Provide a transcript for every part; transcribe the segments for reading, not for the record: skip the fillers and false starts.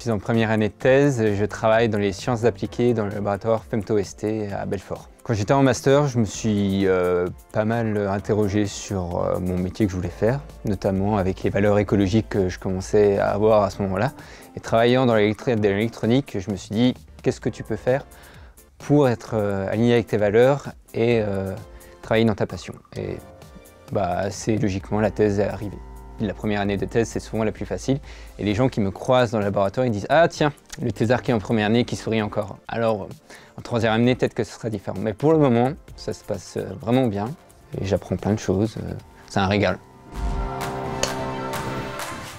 Je suis en première année de thèse, je travaille dans les sciences appliquées dans le laboratoire FemtoST à Belfort. Quand j'étais en master, je me suis pas mal interrogé sur mon métier que je voulais faire, notamment avec les valeurs écologiques que je commençais à avoir à ce moment-là. Et travaillant dans l'électronique, je me suis dit, qu'est-ce que tu peux faire pour être aligné avec tes valeurs et travailler dans ta passion. Et assez logiquement, la thèse est arrivée. La première année de thèse, c'est souvent la plus facile. Et les gens qui me croisent dans le laboratoire, ils disent « Ah tiens, le thésard qui est en première année qui sourit encore. » Alors, en troisième année, peut-être que ce sera différent. Mais pour le moment, ça se passe vraiment bien. Et j'apprends plein de choses. C'est un régal.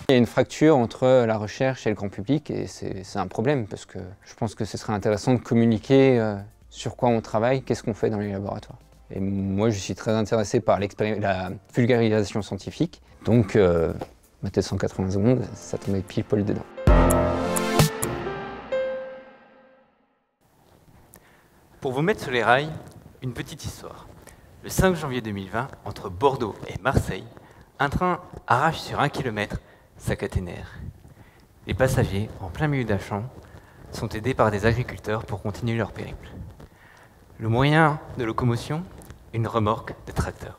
Il y a une fracture entre la recherche et le grand public et c'est un problème parce que je pense que ce serait intéressant de communiquer sur quoi on travaille, qu'est-ce qu'on fait dans les laboratoires. Et moi, je suis très intéressé par la vulgarisation scientifique. Donc, ma thèse 180 secondes, ça tombait pile poil dedans. Pour vous mettre sur les rails, une petite histoire. Le 5 janvier 2020, entre Bordeaux et Marseille, un train arrache sur 1 km sa caténaire. Les passagers, en plein milieu d'un champ, sont aidés par des agriculteurs pour continuer leur périple. Le moyen de locomotion, une remorque de tracteur.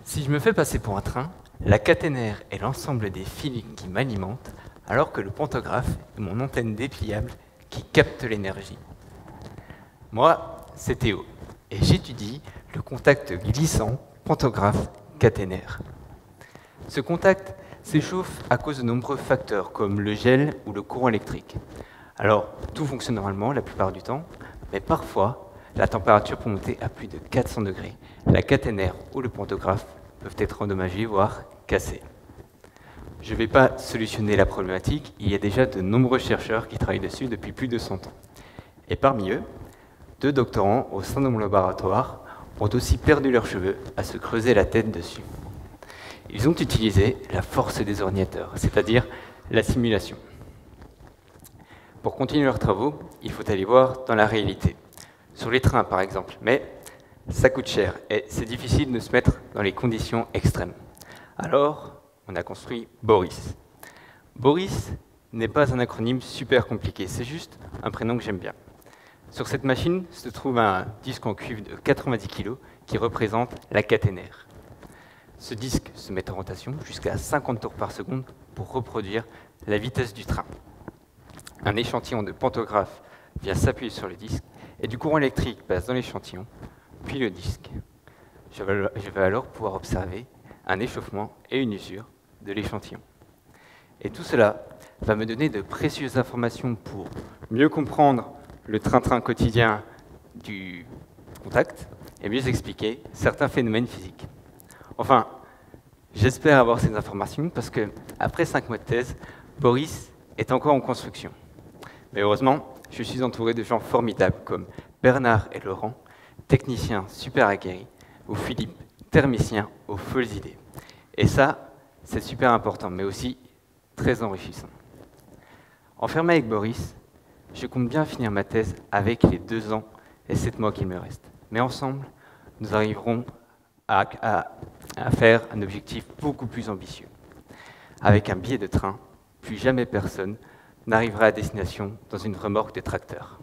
Si je me fais passer pour un train, la caténaire est l'ensemble des fils qui m'alimentent, alors que le pantographe est mon antenne dépliable qui capte l'énergie. Moi, c'est Théo, et j'étudie le contact glissant pantographe-caténaire. Ce contact s'échauffe à cause de nombreux facteurs, comme le gel ou le courant électrique. Alors, tout fonctionne normalement la plupart du temps, mais parfois, la température peut monter à plus de 400 degrés. La caténaire ou le pantographe peuvent être endommagés, voire cassés. Je ne vais pas solutionner la problématique, il y a déjà de nombreux chercheurs qui travaillent dessus depuis plus de 100 ans. Et parmi eux, 2 doctorants au sein de mon laboratoire ont aussi perdu leurs cheveux à se creuser la tête dessus. Ils ont utilisé la force des ordinateurs, c'est-à-dire la simulation. Pour continuer leurs travaux, il faut aller voir dans la réalité. Sur les trains, par exemple, mais ça coûte cher et c'est difficile de se mettre dans les conditions extrêmes. Alors, on a construit Boris. Boris n'est pas un acronyme super compliqué, c'est juste un prénom que j'aime bien. Sur cette machine se trouve un disque en cuivre de 90 kg qui représente la caténaire. Ce disque se met en rotation jusqu'à 50 tours par seconde pour reproduire la vitesse du train. Un échantillon de pantographe vient s'appuyer sur le disque et du courant électrique passe dans l'échantillon, puis le disque. Je vais alors pouvoir observer un échauffement et une usure de l'échantillon. Et tout cela va me donner de précieuses informations pour mieux comprendre le train-train quotidien du contact et mieux expliquer certains phénomènes physiques. Enfin, j'espère avoir ces informations parce que, après 5 mois de thèse, Boris est encore en construction. Mais heureusement, je suis entouré de gens formidables comme Bernard et Laurent, techniciens super aguerris, ou Philippe, thermicien aux folles idées. Et ça, c'est super important, mais aussi très enrichissant. Enfermé avec Boris, je compte bien finir ma thèse avec les 2 ans et 7 mois qu'il me reste. Mais ensemble, nous arriverons à faire un objectif beaucoup plus ambitieux. Avec un billet de train, plus jamais personne n'arrivera à destination dans une remorque de tracteur.